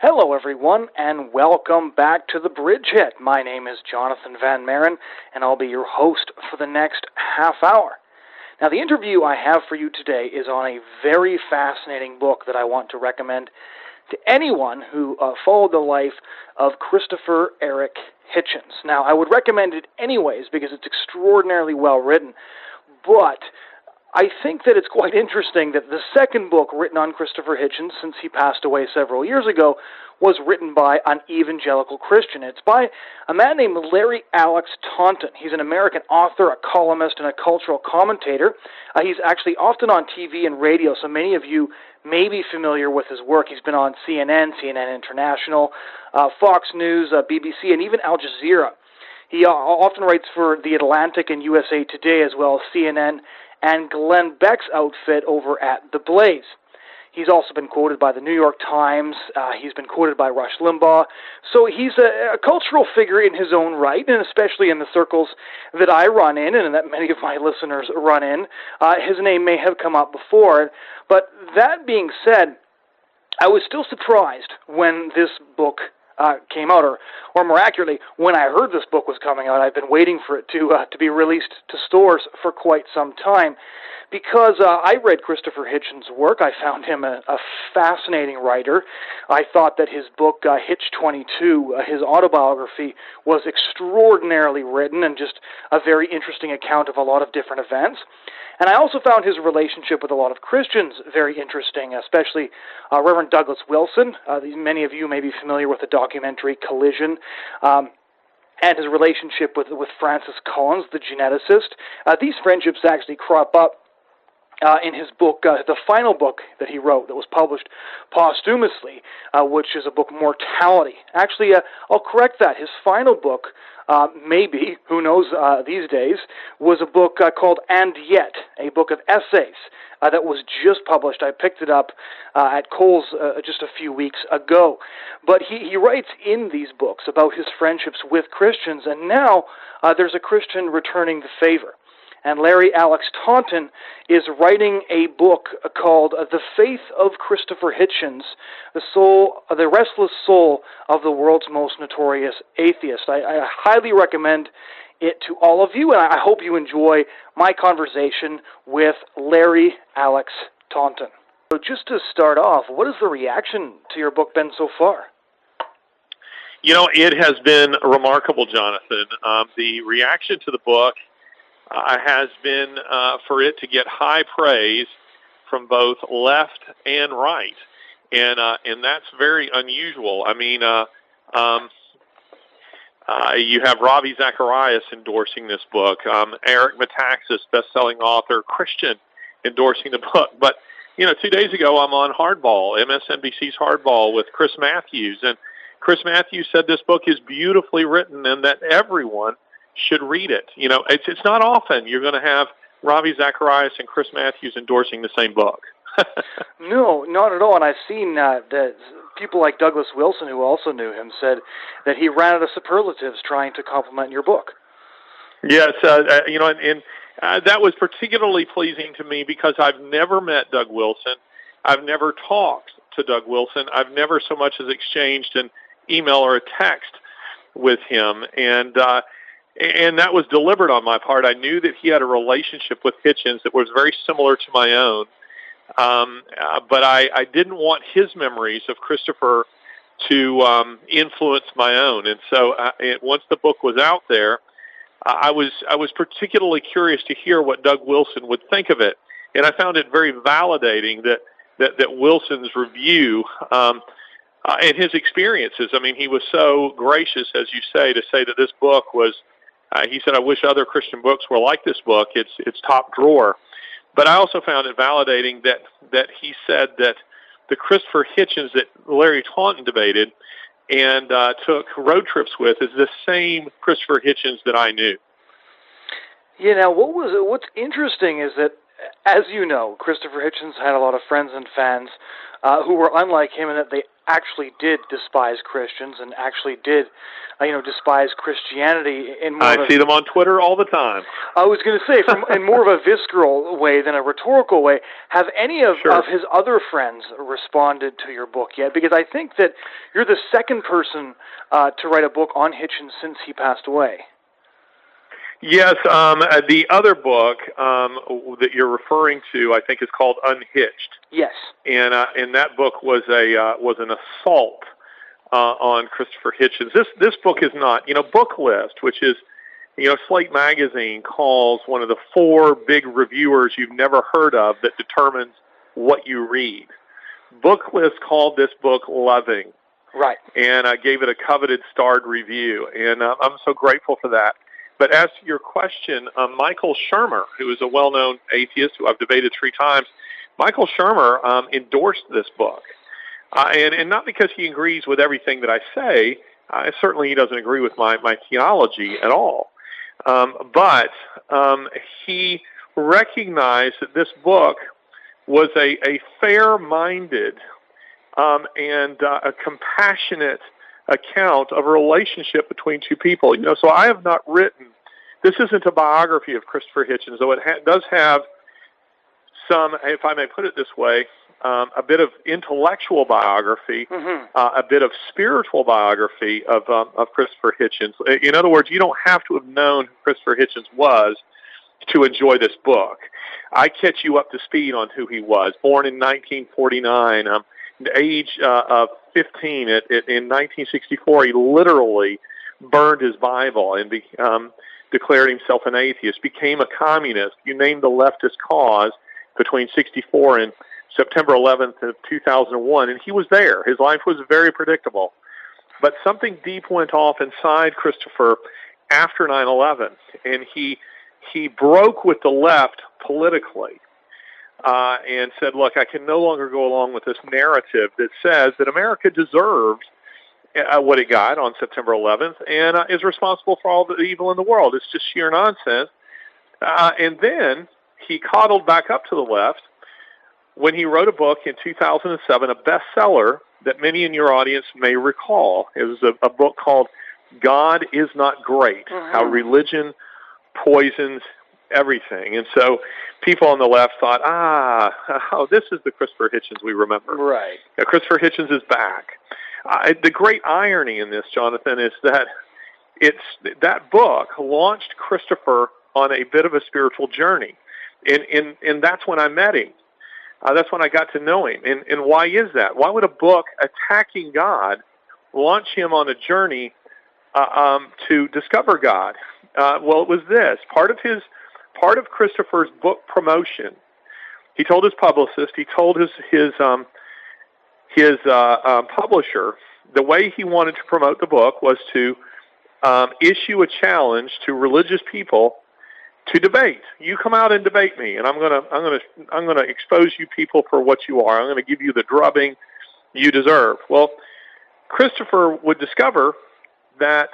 Hello, everyone, and welcome back to the Bridgehead. My name is Jonathon Van Maren, and I'll be your host for the next half hour. Now, the interview I have for you today is on a very fascinating book that I want to recommend to anyone who followed the life of Christopher Eric Hitchens. Now, I would recommend it anyways because it's extraordinarily well written, but I think that it's quite interesting that the second book written on Christopher Hitchens, since he passed away several years ago, was written by an evangelical Christian. It's by a man named Larry Alex Taunton. He's an American author, a columnist, and a cultural commentator. He's actually often on TV and radio, so many of you may be familiar with his work. He's been on CNN, CNN International, Fox News, BBC, and even Al Jazeera. He often writes for The Atlantic and USA Today, as well as CNN, and Glenn Beck's outfit over at The Blaze. He's also been quoted by the New York Times. He's been quoted by Rush Limbaugh. So he's a cultural figure in his own right, and especially in the circles that I run in and that many of my listeners run in. His name may have come up before. But that being said, I was still surprised when this book came out, or more accurately, when I heard this book was coming out. I've been waiting for it to be released to stores for quite some time, because I read Christopher Hitchens' work. I found him a fascinating writer. I thought that his book, Hitch 22, his autobiography, was extraordinarily written and just a very interesting account of a lot of different events. And I also found his relationship with a lot of Christians very interesting, especially Reverend Douglas Wilson. Many of you may be familiar with the documentary Collision, and his relationship with Francis Collins, the geneticist. These friendships actually crop up in his book, the final book that he wrote that was published posthumously, which is a book, Mortality. Actually, I'll correct that. His final book, maybe, who knows these days, was a book called And Yet, a book of essays that was just published. I picked it up at Coles just a few weeks ago. But he writes in these books about his friendships with Christians, and now there's a Christian returning the favor. And Larry Alex Taunton is writing a book called The Faith of Christopher Hitchens, the Restless Soul of the World's Most Notorious Atheist. I highly recommend it to all of you, and I hope you enjoy my conversation with Larry Alex Taunton. So just to start off, what has the reaction to your book been so far? You know, it has been remarkable, Jonathan. The reaction to the book has been for it to get high praise from both left and right, and that's very unusual. I mean, you have Ravi Zacharias endorsing this book, Eric Metaxas, best-selling author, Christian, endorsing the book. But 2 days ago, I'm on Hardball, MSNBC's Hardball, with Chris Matthews, and Chris Matthews said this book is beautifully written and that everyone should read it. It's not often you're going to have Ravi Zacharias and Chris Matthews endorsing the same book. No, not at all. And I've seen that people like Douglas Wilson, who also knew him, said that he ran out of superlatives trying to compliment your book. Yes, and that was particularly pleasing to me because I've never met Doug Wilson. I've never talked to Doug Wilson. I've never so much as exchanged an email or a text with him. And that was deliberate on my part. I knew that he had a relationship with Hitchens that was very similar to my own. But I didn't want his memories of Christopher to influence my own. And so once the book was out there, I was particularly curious to hear what Doug Wilson would think of it. And I found it very validating that Wilson's review and his experiences. I mean, he was so gracious, as you say, to say that this book was, he said, I wish other Christian books were like this book. It's top drawer. But I also found it validating that he said that the Christopher Hitchens that Larry Taunton debated and took road trips with is the same Christopher Hitchens that I knew. Yeah, now what's interesting is that as you know, Christopher Hitchens had a lot of friends and fans who were unlike him in that they actually did despise Christians and actually did, despise Christianity in more I see them on Twitter all the time. I was going to say, in more of a visceral way than a rhetorical way. Have any of his other friends responded to your book yet? Because I think that you're the second person to write a book on Hitchens since he passed away. Yes, the other book that you're referring to, I think, is called Unhitched. Yes, and that book was an assault on Christopher Hitchens. This book is not. Book List, which is Slate Magazine calls one of the 4 big reviewers you've never heard of that determines what you read. Book List called this book loving, right, and I gave it a coveted starred review, and I'm so grateful for that. But as to your question, Michael Shermer, who is a well-known atheist who I've debated 3 times, Michael Shermer endorsed this book. And not because he agrees with everything that I say. Certainly he doesn't agree with my theology at all. But he recognized that this book was a fair-minded and a compassionate account of a relationship between 2 people. So I have not written, this isn't a biography of Christopher Hitchens, though it does have some, if I may put it this way, a bit of intellectual biography, a bit of spiritual biography of Christopher Hitchens. In other words, you don't have to have known who Christopher Hitchens was to enjoy this book. I catch you up to speed on who he was. Born in 1949, the age of 15, in 1964, he literally burned his Bible and declared himself an atheist, became a communist. You named the leftist cause between 64 and September 11th of 2001, and he was there. His life was very predictable. But something deep went off inside Christopher after 9/11, and he broke with the left politically. And said, look, I can no longer go along with this narrative that says that America deserves what it got on September 11th and is responsible for all the evil in the world. It's just sheer nonsense. And then he coddled back up to the left when he wrote a book in 2007, a bestseller that many in your audience may recall. It was a book called God Is Not Great, How Religion Poisons Everything. And so people on the left thought, this is the Christopher Hitchens we remember. Right. Christopher Hitchens is back. The great irony in this, Jonathan, is that that book launched Christopher on a bit of a spiritual journey. And that's when I met him. That's when I got to know him. And why is that? Why would a book attacking God launch him on a journey to discover God? Well, it was this. Part of Christopher's book promotion, he told his publicist, he told his publisher, the way he wanted to promote the book was to issue a challenge to religious people to debate. You come out and debate me, and I'm gonna expose you people for what you are. I'm going to give you the drubbing you deserve. Well, Christopher would discover that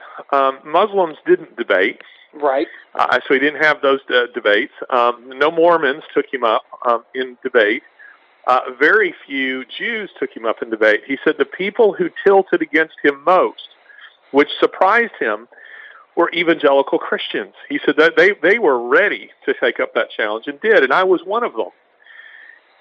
Muslims didn't debate. Right. So he didn't have those debates. No Mormons took him up in debate. Very few Jews took him up in debate. He said the people who tilted against him most, which surprised him, were evangelical Christians. He said that they were ready to take up that challenge and did, and I was one of them.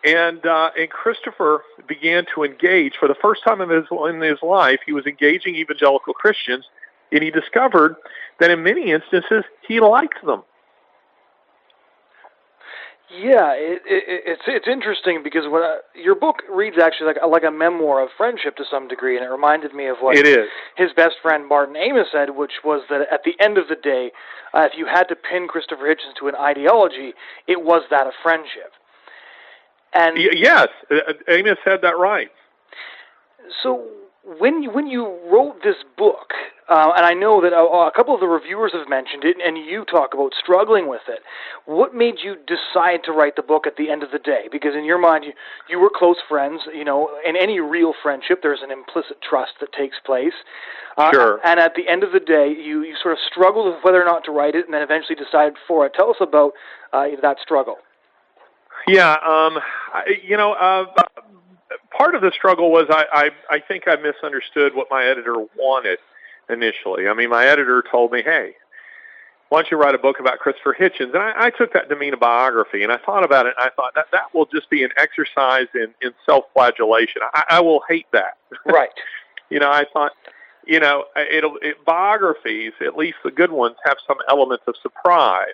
And Christopher began to engage for the first time in his life. He was engaging evangelical Christians, and he discovered that in many instances he liked them. Yeah, it's interesting because when your book reads actually like a memoir of friendship to some degree, and it reminded me of what it is. His best friend Martin Amis said, which was that at the end of the day, if you had to pin Christopher Hitchens to an ideology, it was that of friendship. And yes, Amos had that right. So when you wrote this book, and I know that a couple of the reviewers have mentioned it, and you talk about struggling with it, what made you decide to write the book at the end of the day? Because in your mind, you were close friends. You know, in any real friendship, there's an implicit trust that takes place. Sure. And at the end of the day, you sort of struggled with whether or not to write it, and then eventually decided for it. Tell us about that struggle. Yeah, part of the struggle was I think I misunderstood what my editor wanted initially. I mean, my editor told me, hey, why don't you write a book about Christopher Hitchens? And I took that to mean a biography, and I thought about it, and I thought that will just be an exercise in self-flagellation. I will hate that. Right. I thought, biographies, at least the good ones, have some elements of surprise.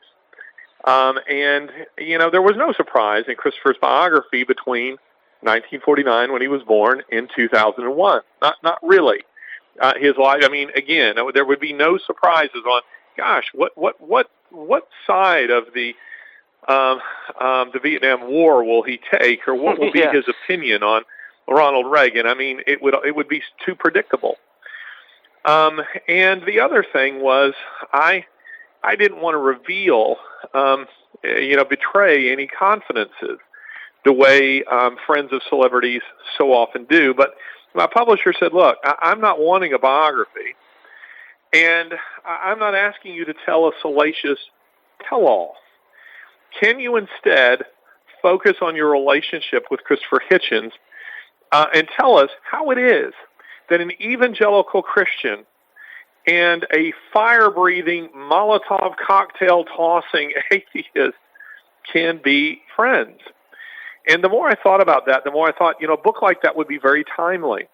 And there was no surprise in Christopher's biography between 1949, when he was born, and 2001. Not really. His life. I mean, again, there would be no surprises on. Gosh, what side of the Vietnam War will he take, or what will be his opinion on Ronald Reagan? I mean, it would be too predictable. And the other thing was, I didn't want to reveal, betray any confidences the way friends of celebrities so often do. But my publisher said, look, I'm not wanting a biography, and I'm not asking you to tell a salacious tell-all. Can you instead focus on your relationship with Christopher Hitchens and tell us how it is that an evangelical Christian and a fire-breathing, Molotov cocktail-tossing atheist can be friends? And the more I thought about that, the more I thought, a book like that would be very timely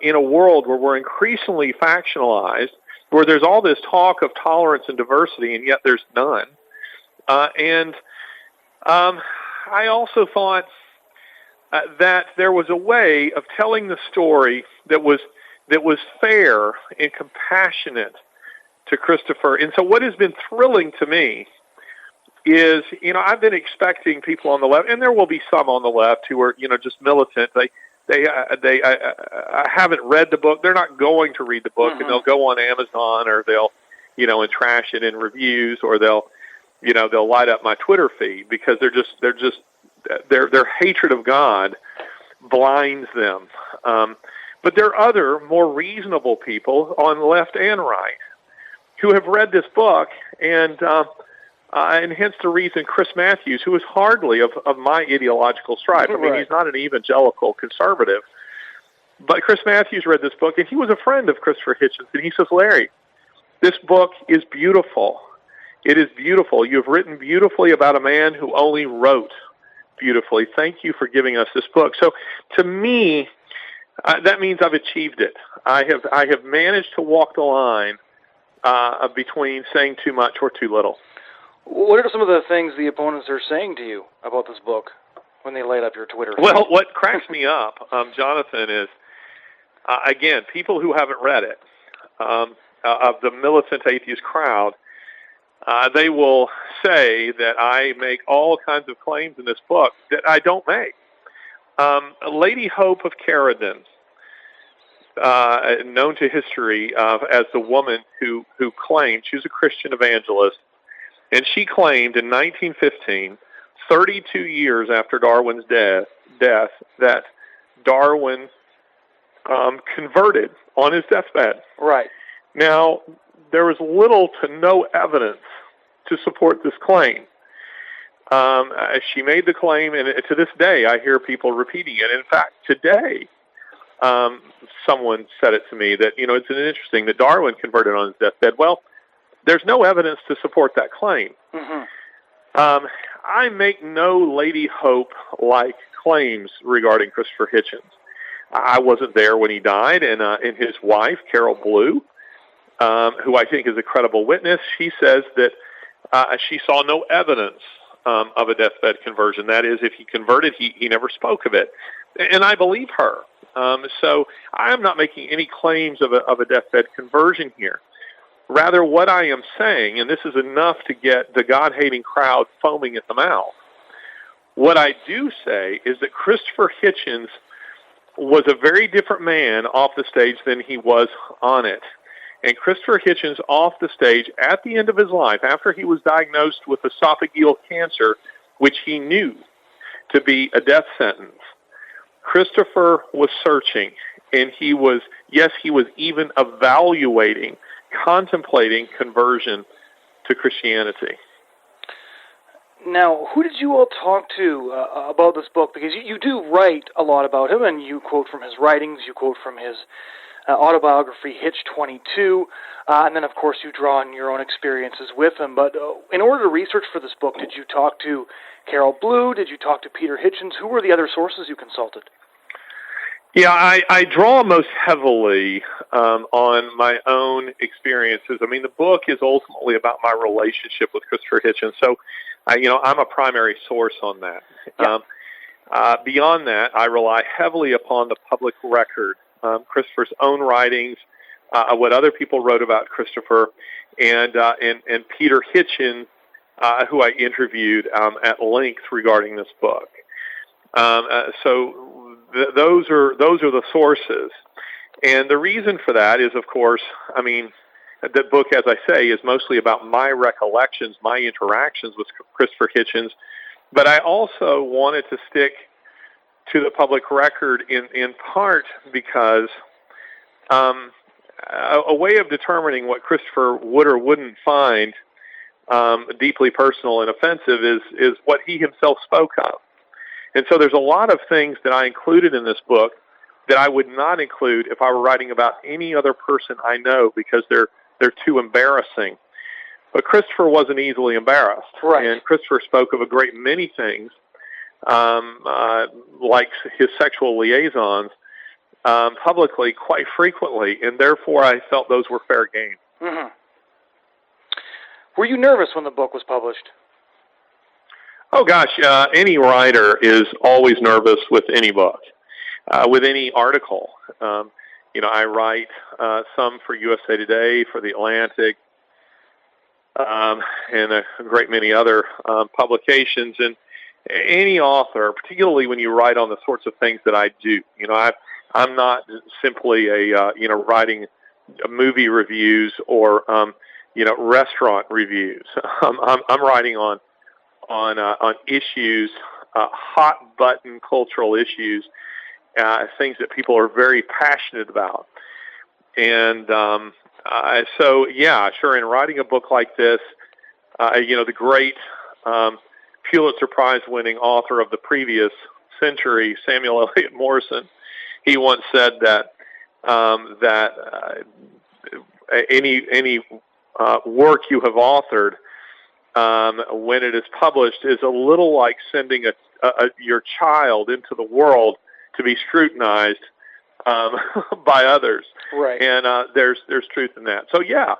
in a world where we're increasingly factionalized, where there's all this talk of tolerance and diversity, and yet there's none. And I also thought that there was a way of telling the story that was fair and compassionate to Christopher. And so what has been thrilling to me is, I've been expecting people on the left, and there will be some on the left who are, just militant. They haven't read the book. They're not going to read the book, and they'll go on Amazon, or they'll, and trash it in reviews, or they'll light up my Twitter feed, because their hatred of God blinds them. But there are other more reasonable people on left and right who have read this book, and hence the reason Chris Matthews, who is hardly of my ideological stripe. I mean, he's not an evangelical conservative, but Chris Matthews read this book, and he was a friend of Christopher Hitchens, and he says, Larry, this book is beautiful. It is beautiful. You've written beautifully about a man who only wrote beautifully. Thank you for giving us this book. So to me, that means I've achieved it. I have managed to walk the line between saying too much or too little. What are some of the things the opponents are saying to you about this book when they light up your Twitter feed? Well, what cracks me up, Jonathan, is, again, people who haven't read it, of the militant atheist crowd, they will say that I make all kinds of claims in this book that I don't make. Lady Hope of Caradon, known to history as the woman who claimed, she was a Christian evangelist, and she claimed in 1915, 32 years after Darwin's death, that Darwin converted on his deathbed. Right. Now, there was little to no evidence to support this claim. She made the claim, and to this day, I hear people repeating it. In fact, today, someone said it to me that, it's interesting that Darwin converted on his deathbed. Well, there's no evidence to support that claim. I make no Lady Hope-like claims regarding Christopher Hitchens. I wasn't there when he died, and his wife, Carol Blue, who I think is a credible witness, she says that she saw no evidence of a deathbed conversion. That is, if he converted, he never spoke of it. And I believe her. So I am not making any claims of a deathbed conversion here. Rather, what I am saying, and this is enough to get the God-hating crowd foaming at the mouth, what I do say is that Christopher Hitchens was a very different man off the stage than he was on it. And Christopher Hitchens off the stage at the end of his life, after he was diagnosed with esophageal cancer, which he knew to be a death sentence, Christopher was searching, and he was even contemplating conversion to Christianity. Now, who did you all talk to about this book? Because you do write a lot about him, and you quote from his writings, you quote from his autobiography, Hitch 22, and then, of course, you draw on your own experiences with him. But in order to research for this book, did you talk to Carol Blue? Did you talk to Peter Hitchens? Who were the other sources you consulted? Yeah, I draw most heavily on my own experiences. I mean, the book is ultimately about my relationship with Christopher Hitchens, so I'm a primary source on that. Yeah. Beyond that, I rely heavily upon the public record, Christopher's own writings, what other people wrote about Christopher, and Peter Hitchens, who I interviewed at length regarding this book. Those are the sources, and the reason for that is, of course, I mean, the book, as I say, is mostly about my recollections, my interactions with Christopher Hitchens, but I also wanted to stick to the public record in part because a way of determining what Christopher would or wouldn't find deeply personal and offensive is what he himself spoke of. And so there's a lot of things that I included in this book that I would not include if I were writing about any other person I know, because they're too embarrassing. But Christopher wasn't easily embarrassed. Right. And Christopher spoke of a great many things, like his sexual liaisons, publicly quite frequently, and therefore I felt those were fair game. Mm-hmm. Were you nervous when the book was published? Oh, gosh, any writer is always nervous with any book, with any article. I write some for USA Today, for The Atlantic, and a great many other publications. And any author, particularly when you write on the sorts of things that I do, I'm not simply writing movie reviews or restaurant reviews. I'm writing on issues, hot button cultural issues, things that people are very passionate about. And so, yeah, sure, in writing a book like this, the great Pulitzer Prize winning author of the previous century, Samuel Eliot Morison, he once said that any work you have authored, when it is published, is a little like sending your child into the world to be scrutinized by others. Right. And there's truth in that. So, yeah.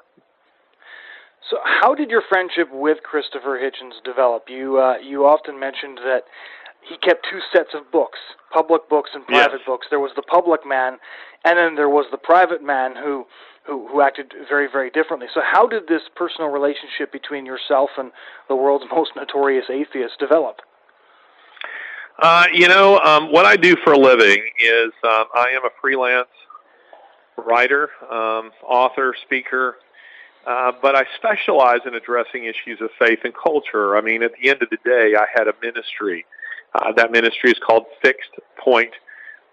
So how did your friendship with Christopher Hitchens develop? You often mentioned that he kept two sets of books, public books and private books. There was the public man, and then there was the private man who acted very, very differently. So how did this personal relationship between yourself and the world's most notorious atheist develop? What I do for a living is I am a freelance writer, author, speaker, but I specialize in addressing issues of faith and culture. I mean, at the end of the day, I had a ministry. That ministry is called Fixed Point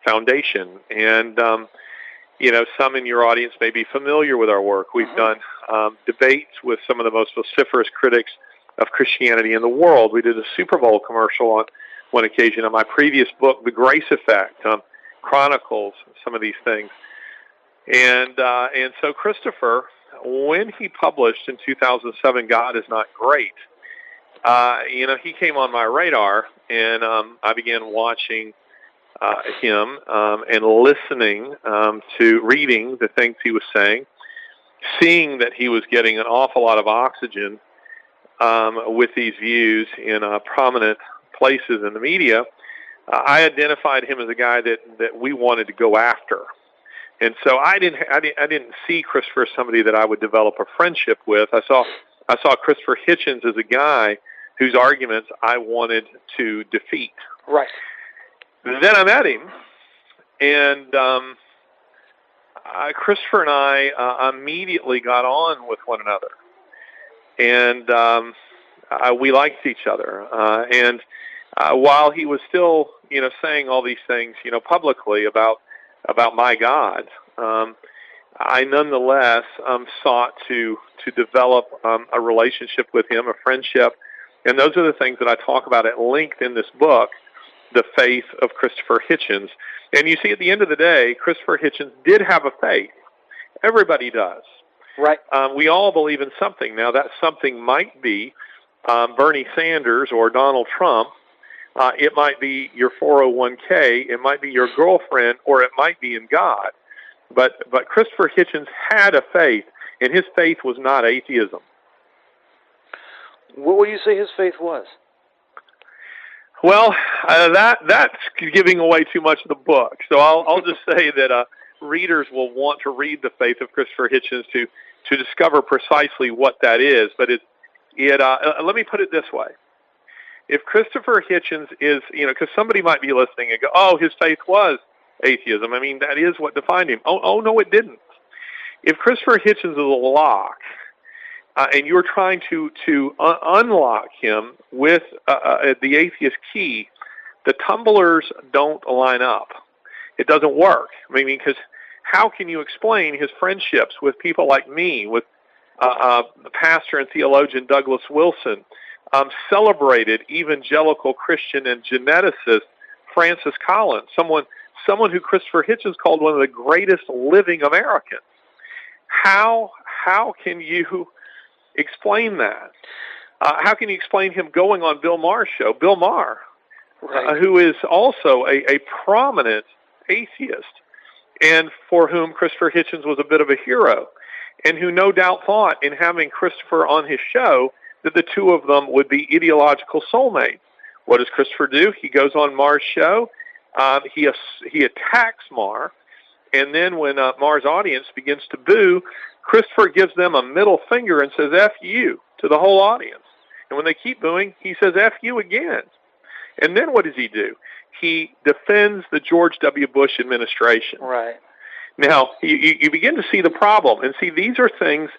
Foundation. And, some in your audience may be familiar with our work. We've done debates with some of the most vociferous critics of Christianity in the world. We did a Super Bowl commercial on one occasion. On my previous book, The Grace Effect, chronicles some of these things. And so Christopher, when he published in 2007, God is Not Great, he came on my radar, and I began watching him and listening to reading the things he was saying, seeing that he was getting an awful lot of oxygen with these views in prominent places in the media. I identified him as a guy that we wanted to go after. And so I didn't see Christopher as somebody that I would develop a friendship with. I saw Christopher Hitchens as a guy whose arguments I wanted to defeat. Right. Then I met him, and Christopher and I immediately got on with one another, and we liked each other. And while he was still, saying all these things, publicly about my God, I nonetheless sought to develop a relationship with him, a friendship, And those are the things that I talk about at length in this book, The Faith of Christopher Hitchens. And you see, at the end of the day, Christopher Hitchens did have a faith. Everybody does. Right. We all believe in something. Now, that something might be Bernie Sanders or Donald Trump. It might be your 401k. It might be your girlfriend, or it might be in God. But Christopher Hitchens had a faith, and his faith was not atheism. What would you say his faith was? Well, that's giving away too much of the book. So I'll just say that readers will want to read The Faith of Christopher Hitchens to discover precisely what that is. But let me put it this way. If Christopher Hitchens is, because somebody might be listening and go, oh, his faith was atheism. I mean, that is what defined him. Oh, no, it didn't. If Christopher Hitchens is a lock, and you're trying to unlock him with the atheist key, the tumblers don't line up. It doesn't work. I mean, because how can you explain his friendships with people like me, with the pastor and theologian Douglas Wilson, celebrated evangelical Christian and geneticist Francis Collins, someone who Christopher Hitchens called one of the greatest living Americans? How can you explain that? How can you explain him going on Bill Maher's show? Bill Maher, right. Who is also a prominent atheist, and for whom Christopher Hitchens was a bit of a hero, and who no doubt thought in having Christopher on his show that the two of them would be ideological soulmates. What does Christopher do? He goes on Maher's show. He attacks Maher, and then when Maher's audience begins to boo, Christopher gives them a middle finger and says, F you, to the whole audience. And when they keep booing, he says, F you again. And then what does he do? He defends the George W. Bush administration. Right. Now, you begin to see the problem. And see, these are things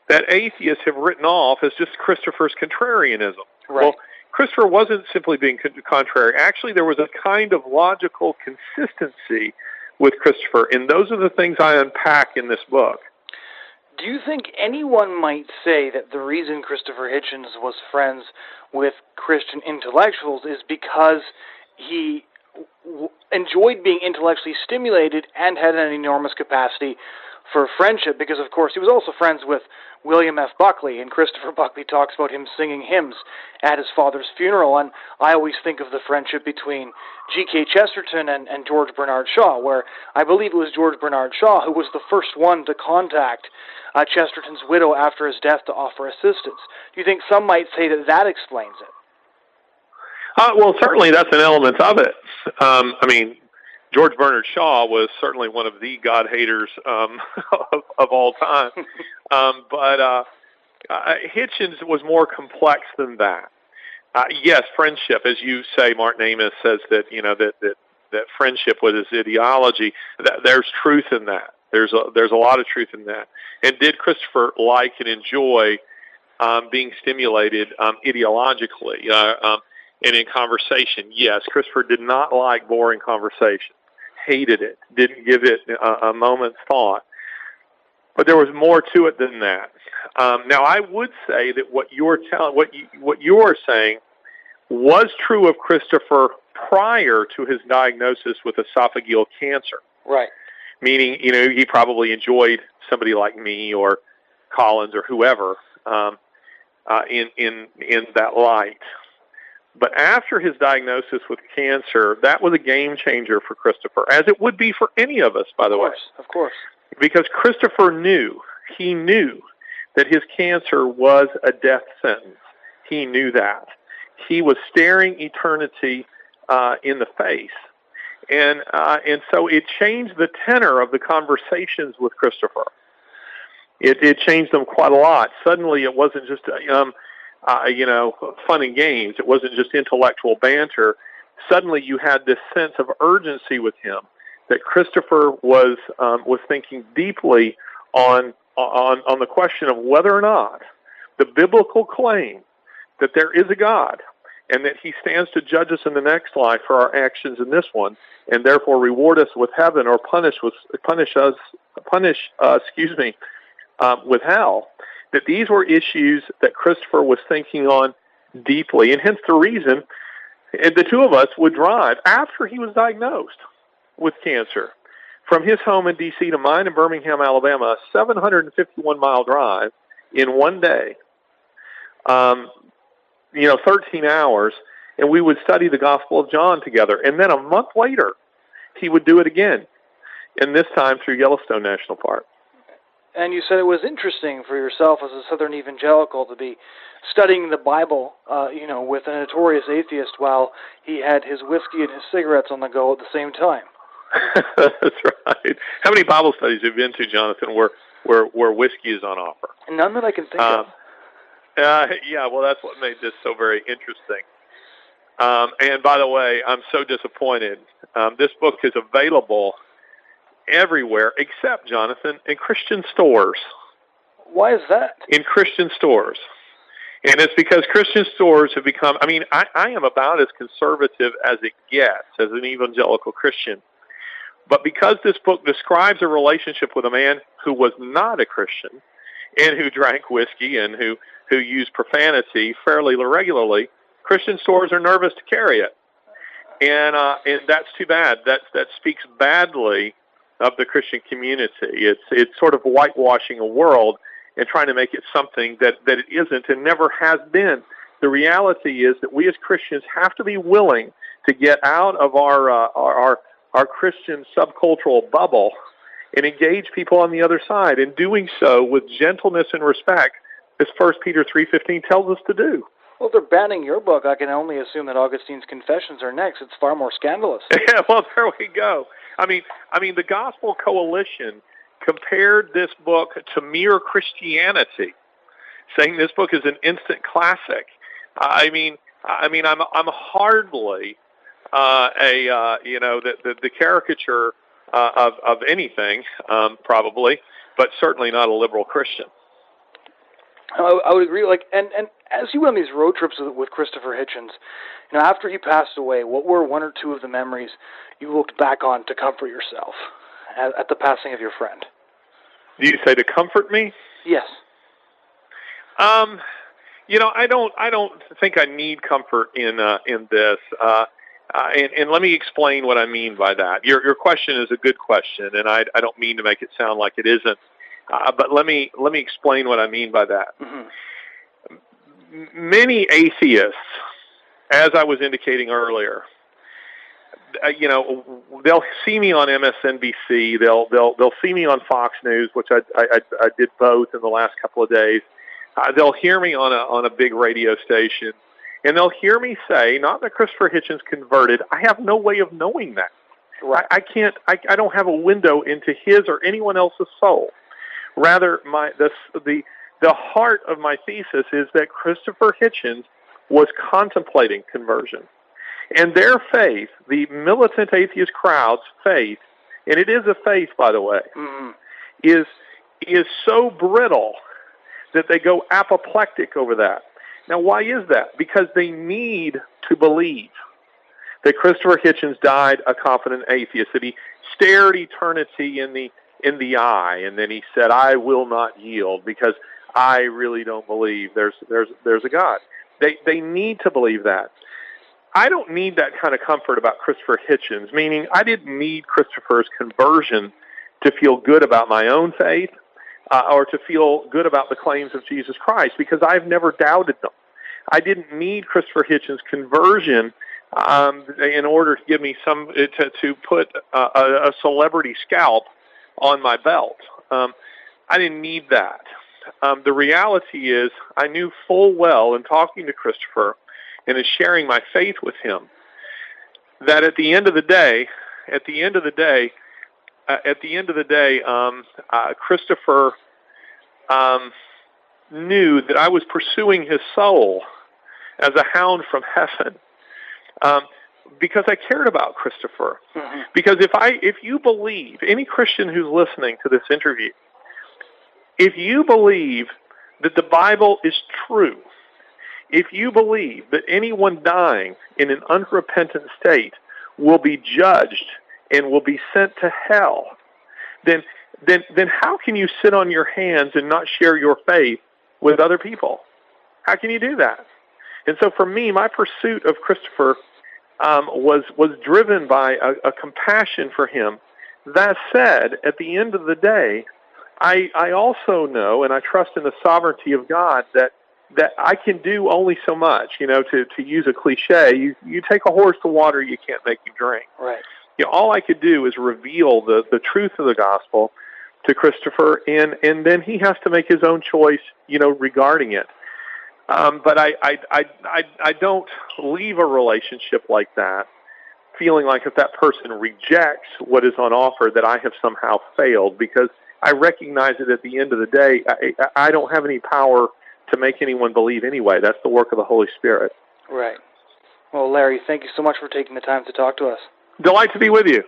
that atheists have written off as just Christopher's contrarianism. Right. Well, Christopher wasn't simply being contrary. Actually, there was a kind of logical consistency with Christopher, and those are the things I unpack in this book. Do you think anyone might say that the reason Christopher Hitchens was friends with Christian intellectuals is because he enjoyed being intellectually stimulated and had an enormous capacity for friendship? Because, of course, he was also friends with William F. Buckley, and Christopher Buckley talks about him singing hymns at his father's funeral. And I always think of the friendship between G.K. Chesterton and George Bernard Shaw, where I believe it was George Bernard Shaw who was the first one to contact Chesterton's widow after his death to offer assistance. Do you think some might say that explains it? Well, certainly that's an element of it. I mean, George Bernard Shaw was certainly one of the God haters of all time. But Hitchens was more complex than that. Yes, friendship, as you say, Martin Amis says that that friendship was his ideology. There's truth in that. There's a lot of truth in that. And did Christopher like and enjoy being stimulated ideologically and in conversation? Yes, Christopher did not like boring conversation. Hated it. Didn't give it a moment's thought. But there was more to it than that. Now, I would say that what you're saying was true of Christopher prior to his diagnosis with esophageal cancer. Right. Meaning, he probably enjoyed somebody like me or Collins or whoever in that light. But after his diagnosis with cancer, that was a game changer for Christopher, as it would be for any of us, by the way. Of course. Because Christopher knew that his cancer was a death sentence. He knew that. He was staring eternity in the face. And so it changed the tenor of the conversations with Christopher. It changed them quite a lot. Suddenly it wasn't just fun and games. It wasn't just intellectual banter. Suddenly you had this sense of urgency with him that Christopher was thinking deeply on the question of whether or not the biblical claim that there is a God and that he stands to judge us in the next life for our actions in this one, and therefore reward us with heaven or punish us with hell. That these were issues that Christopher was thinking on deeply, and hence the reason the two of us would drive after he was diagnosed with cancer from his home in D.C. to mine in Birmingham, Alabama, a 751-mile drive in one day, 13 hours, and we would study the Gospel of John together. And then a month later, he would do it again, and this time through Yellowstone National Park. And you said it was interesting for yourself as a Southern evangelical to be studying the Bible, with a notorious atheist while he had his whiskey and his cigarettes on the go at the same time. That's right. How many Bible studies have you been to, Jonathan, where whiskey is on offer? None that I can think of. Yeah, well, that's what made this so very interesting. And by the way, I'm so disappointed. This book is available everywhere except, Jonathan, in Christian stores. Why is that? In Christian stores. And it's because Christian stores have become, I am about as conservative as it gets as an evangelical Christian. But because this book describes a relationship with a man who was not a Christian and who drank whiskey and who used profanity fairly regularly, Christian stores are nervous to carry it. And that's too bad. That speaks badly of the Christian community. It's sort of whitewashing a world and trying to make it something that it isn't and never has been. The reality is that we as Christians have to be willing to get out of our Christian subcultural bubble and engage people on the other side, and doing so with gentleness and respect, as 1 Peter 3:15 tells us to do. Well, if they're banning your book, I can only assume that Augustine's Confessions are next. It's far more scandalous. Yeah, well, there we go. I mean, the Gospel Coalition compared this book to mere Christianity, saying this book is an instant classic. I'm hardly the caricature of anything, probably, but certainly not a liberal Christian. I would agree. And as you went on these road trips with Christopher Hitchens, after he passed away, what were one or two of the memories you looked back on to comfort yourself at the passing of your friend? Do you say to comfort me? Yes. I don't think I need comfort in this. And let me explain what I mean by that. Your question is a good question, and I don't mean to make it sound like it isn't. But let me explain what I mean by that. Mm-hmm. Many atheists, as I was indicating earlier, they'll see me on MSNBC. They'll see me on Fox News, which I did both in the last couple of days. They'll hear me on a big radio station, and they'll hear me say, not that Christopher Hitchens converted. I have no way of knowing that. Right. I can't. I don't have a window into his or anyone else's soul. Rather, the heart of my thesis is that Christopher Hitchens was contemplating conversion. And their faith, the militant atheist crowd's faith, and it is a faith, by the way, mm-hmm. is so brittle that they go apoplectic over that. Now, why is that? Because they need to believe that Christopher Hitchens died a confident atheist, that he stared eternity in the eye, and then he said, "I will not yield because I really don't believe there's a God." They need to believe that. I don't need that kind of comfort about Christopher Hitchens, meaning I didn't need Christopher's conversion to feel good about my own faith or to feel good about the claims of Jesus Christ, because I've never doubted them. I didn't need Christopher Hitchens' conversion in order to give me to put a celebrity scalp on my belt. I didn't need that. The reality is, I knew full well in talking to Christopher and in sharing my faith with him that at the end of the day, Christopher knew that I was pursuing his soul as a hound from heaven, because I cared about Christopher. Mm-hmm. Because if you believe, any Christian who's listening to this interview, if you believe that the Bible is true, if you believe that anyone dying in an unrepentant state will be judged and will be sent to hell, then how can you sit on your hands and not share your faith with other people? How can you do that? And so for me, my pursuit of Christopher was driven by a compassion for him. That said, at the end of the day, I also know, and I trust in the sovereignty of God, that I can do only so much. To use a cliche, you take a horse to water, you can't make him drink. Right. All I could do is reveal the truth of the gospel to Christopher, and then he has to make his own choice, regarding it. But I don't leave a relationship like that feeling like if that person rejects what is on offer that I have somehow failed, because I recognize that at the end of the day, I don't have any power to make anyone believe anyway. That's the work of the Holy Spirit. Right. Well, Larry, thank you so much for taking the time to talk to us. Delight to be with you.